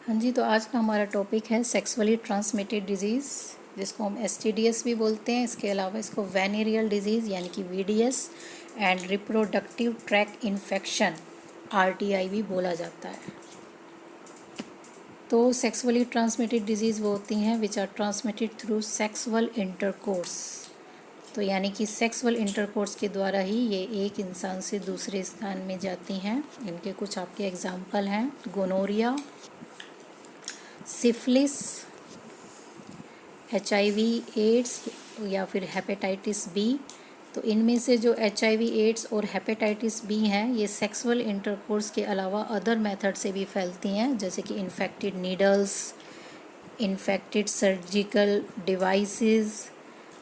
हाँ जी, तो आज का हमारा टॉपिक है सेक्सुअली ट्रांसमिटेड डिजीज़, जिसको हम एसटीडीएस भी बोलते हैं। इसके अलावा इसको वेनेरियल डिजीज़ यानी कि VDS and reproductive tract infection RTI भी बोला जाता है। तो सेक्सुअली ट्रांसमिटेड डिजीज़ वो होती हैं which are transmitted through sexual intercourse. तो यानी कि सेक्सुअल इंटरकोर्स के द्वारा ही ये एक इंसान से दूसरे स्थान में जाती हैं। इनके कुछ आपके एग्जाम्पल हैं: गोनोरिया, सिफिलिस, HIV एड्स या फिर हेपेटाइटिस बी। तो इनमें से जो HIV एड्स और हेपेटाइटिस बी हैं ये सेक्सुअल इंटरकोर्स के अलावा अदर मेथड से भी फैलती हैं, जैसे कि infected needles, infected surgical devices,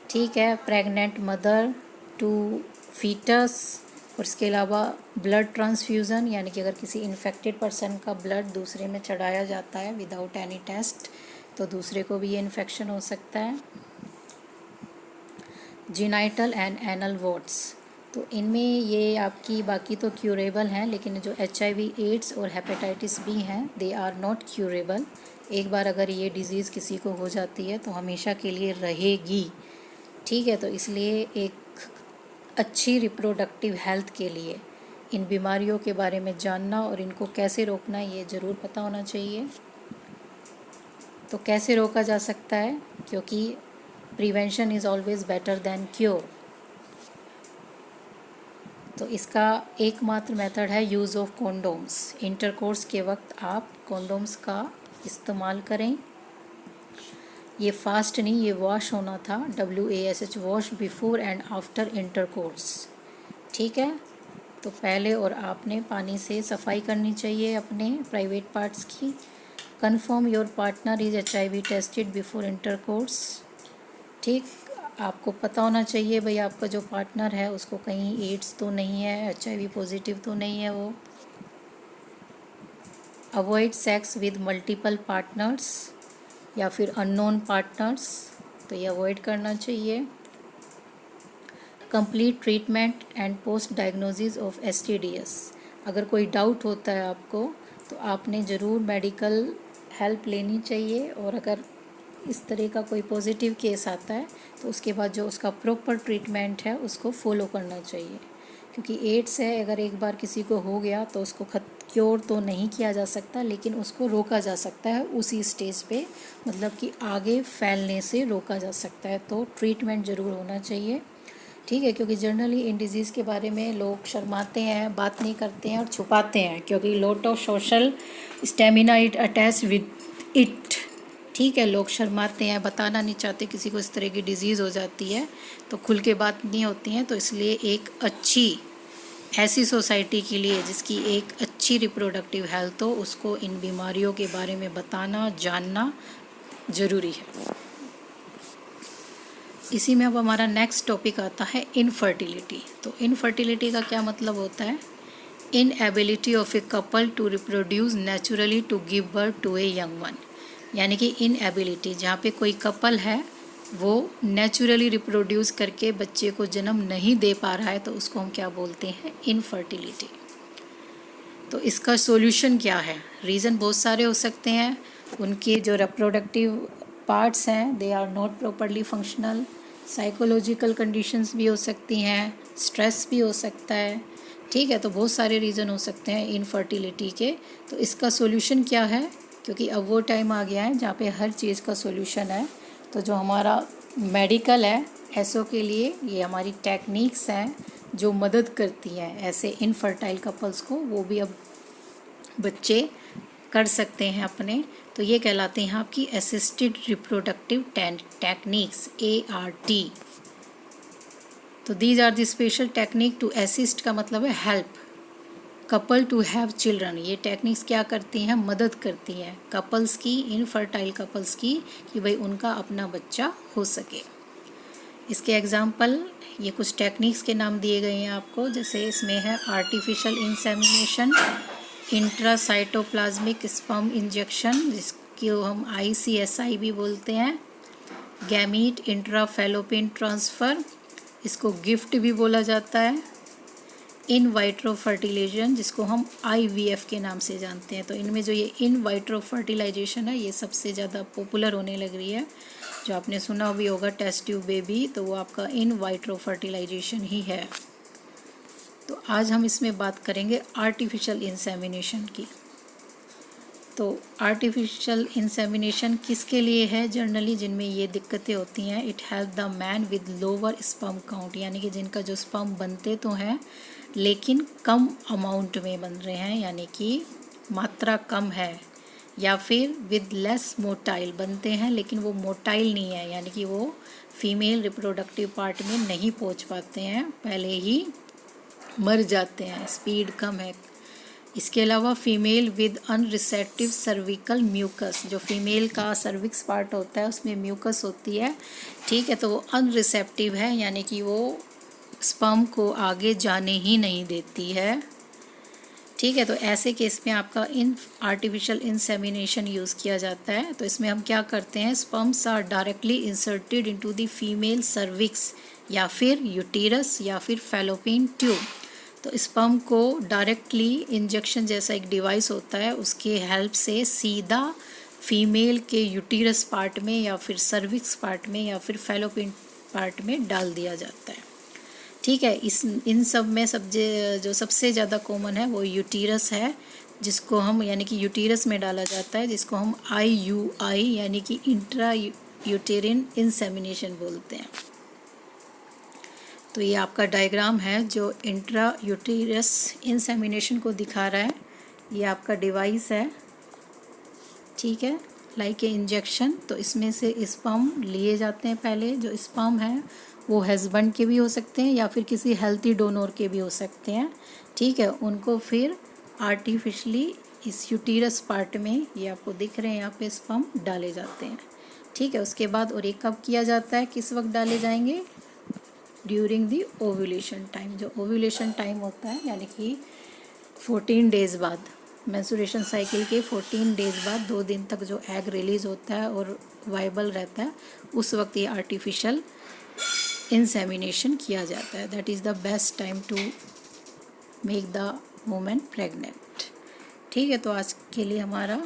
ठीक है, प्रेग्नेंट मदर टू फीटस। और इसके अलावा ब्लड ट्रांसफ्यूज़न, यानी कि अगर किसी इन्फेक्टेड पर्सन का ब्लड दूसरे में चढ़ाया जाता है विदाउट एनी टेस्ट तो दूसरे को भी ये इन्फेक्शन हो सकता है। जीनाइटल एंड एनल वॉर्ड्स, तो इनमें ये आपकी बाकी तो क्यूरेबल हैं, लेकिन जो HIV एड्स और हेपेटाइटिस बी हैं दे आर नॉट क्यूरेबल। एक बार अगर ये डिज़ीज़ किसी को हो जाती है तो हमेशा के लिए रहेगी, ठीक है। तो इसलिए एक अच्छी रिप्रोडक्टिव हेल्थ के लिए इन बीमारियों के बारे में जानना और इनको कैसे रोकना ये ज़रूर पता होना चाहिए। तो कैसे रोका जा सकता है, क्योंकि prevention is always better than cure. तो इसका एकमात्र मेथड है यूज़ ऑफ कॉन्डोम्स। इंटरकोर्स के वक्त आप कॉन्डोम्स का इस्तेमाल करें। ये फास्ट नहीं, ये वॉश होना था, WASH, wash before and after intercourse, ठीक है। तो पहले और आपने पानी से सफाई करनी चाहिए अपने प्राइवेट पार्ट्स की। Confirm your partner is HIV tested before intercourse, ठीक। आपको पता होना चाहिए भाई आपका जो पार्टनर है उसको कहीं एड्स तो नहीं है, HIV पॉजिटिव तो नहीं है वो। Avoid sex with multiple partners या फिर अननोन पार्टनर्स, तो ये अवॉइड करना चाहिए। Complete treatment and post diagnosis of STDs, अगर कोई डाउट होता है आपको तो आपने ज़रूर मेडिकल हेल्प लेनी चाहिए, और अगर इस तरह का कोई पॉजिटिव केस आता है तो उसके बाद जो उसका प्रॉपर ट्रीटमेंट है उसको फॉलो करना चाहिए। क्योंकि एड्स है, अगर एक बार किसी को हो गया तो उसको क्योर तो नहीं किया जा सकता, लेकिन उसको रोका जा सकता है उसी स्टेज पे, मतलब कि आगे फैलने से रोका जा सकता है। तो ट्रीटमेंट ज़रूर होना चाहिए, ठीक है। क्योंकि जनरली इन डिज़ीज़ के बारे में लोग शर्माते हैं, बात नहीं करते हैं और छुपाते हैं, क्योंकि lot of social stamina it attach with it, ठीक है। लोग शर्माते हैं, बताना नहीं चाहते किसी को इस तरह की डिज़ीज़ हो जाती है, तो खुल के बात नहीं होती हैं। तो इसलिए एक अच्छी ऐसी सोसाइटी के लिए जिसकी एक अच्छी रिप्रोडक्टिव हेल्थ हो, उसको इन बीमारियों के बारे में बताना, जानना ज़रूरी है। इसी में अब हमारा नेक्स्ट टॉपिक आता है इनफर्टिलिटी। तो इनफर्टिलिटी का क्या मतलब होता है? Inability of a couple to reproduce naturally to give birth to a young one, यानी कि इनएबिलिटी, जहाँ पे कोई कपल है वो नेचुरली रिप्रोड्यूस करके बच्चे को जन्म नहीं दे पा रहा है, तो उसको हम क्या बोलते हैं? इनफर्टिलिटी। तो इसका सॉल्यूशन क्या है? रीज़न बहुत सारे हो सकते हैं। उनके जो रिप्रोडक्टिव पार्ट्स हैं they are not properly functional, psychological conditions भी हो सकती हैं, स्ट्रेस भी हो सकता है, ठीक है। तो बहुत सारे रीज़न हो सकते हैं इनफर्टिलिटी के। तो इसका सॉल्यूशन क्या है? क्योंकि अब वो टाइम आ गया है जहाँ पे हर चीज़ का सॉल्यूशन है। तो जो हमारा मेडिकल है, ऐसों के लिए ये हमारी टेक्निक्स हैं जो मदद करती हैं ऐसे इनफर्टाइल कपल्स को, वो भी अब बच्चे कर सकते हैं अपने। तो ये कहलाते हैं आपकी असिस्टेड रिप्रोडक्टिव टेक्निक्स, ART। तो these are the special technique to assist, का मतलब है help couple to have children. ये टेक्निक्स क्या करती हैं? मदद करती हैं कपल्स की, इनफर्टाइल कपल्स की, कि भाई उनका अपना बच्चा हो सके। इसके एग्जाम्पल ये कुछ टेक्निक्स के नाम दिए गए हैं आपको, जैसे इसमें है artificial insemination, intracytoplasmic sperm injection जिसको हम ICSI भी बोलते हैं, गैमीट इंट्राफेलोपिन ट्रांसफ़र, इसको गिफ्ट भी बोला जाता है, इन वाइट्रो फर्टिलाइजेशन, जिसको हम IVF के नाम से जानते हैं। तो इनमें जो ये इन वाइट्रो फर्टिलाइजेशन है, ये सबसे ज़्यादा पॉपुलर होने लग रही है। जो आपने सुना भी होगा टेस्ट ट्यूब बेबी, तो वो आपका इन वाइट्रो फर्टिलाइजेशन ही है। तो आज हम इसमें बात करेंगे आर्टिफिशियल इंसेमिनेशन की। तो आर्टिफिशियल इंसेमिनेशन किसके लिए है? जनरली जिनमें ये दिक्कतें होती हैं, it help the man with lower sperm count, यानी कि जिनका जो स्पर्म बनते तो हैं लेकिन कम अमाउंट में बन रहे हैं, यानी कि मात्रा कम है, या फिर विद लेस मोटाइल बनते हैं लेकिन वो मोटाइल नहीं है, यानी कि वो फीमेल रिप्रोडक्टिव पार्ट में नहीं पहुंच पाते हैं, पहले ही मर जाते हैं, स्पीड कम है। इसके अलावा फीमेल विद अनरिसेप्टिव सर्विकल म्यूकस, जो फीमेल का सर्विक्स पार्ट होता है उसमें म्यूकस होती है, ठीक है, तो वो अनरिसेप्टिव है, यानी कि वो स्पर्म को आगे जाने ही नहीं देती है, ठीक है। तो ऐसे केस में आपका आर्टिफिशियल इंसेमिनेशन यूज़ किया जाता है। तो इसमें हम क्या करते हैं, sperms are directly inserted into the female cervix या फिर यूटेरस या फिर फैलोपियन ट्यूब। तो स्पर्म को डायरेक्टली इंजेक्शन जैसा एक डिवाइस होता है, उसके हेल्प से सीधा फीमेल के यूटेरस पार्ट में या फिर सर्विक्स पार्ट में या फिर फैलोपियन पार्ट में डाल दिया जाता है, ठीक है। इन सब में जो सबसे ज़्यादा कॉमन है वो यूटेरस है, जिसको हम यानी कि यूटेरस में डाला जाता है, जिसको हम IUI यानी कि इंट्रा यूटेरिन इंसेमिनेशन बोलते हैं। तो ये आपका डायग्राम है जो इंट्रा यूटेरस इंसेमिनेशन को दिखा रहा है। ये आपका डिवाइस है, ठीक है, लाइक ए इंजेक्शन। तो इसमें से स्पर्म लिए जाते हैं। पहले जो स्पर्म है वो हस्बैंड के भी हो सकते हैं या फिर किसी हेल्थी डोनर के भी हो सकते हैं, ठीक है। उनको फिर आर्टिफिशली इस यूटेरस पार्ट में, ये आपको दिख रहे हैं यहाँ पे, स्पर्म डाले जाते हैं, ठीक है। उसके बाद और ये कब किया जाता है, किस वक्त डाले जाएंगे, ड्यूरिंग दी ओव्यूलेशन टाइम। जो ओव्यूलेशन टाइम होता है यानी कि 14 डेज़ बाद, मेंस्ट्रुएशन साइकिल के 14 डेज़ बाद 2 दिन तक जो एग रिलीज़ होता है और वाइबल रहता है, उस वक्त ये आर्टिफिशियल इंसेमिनेशन किया जाता है। That is the best time to make the women pregnant, ठीक है। तो आज के लिए हमारा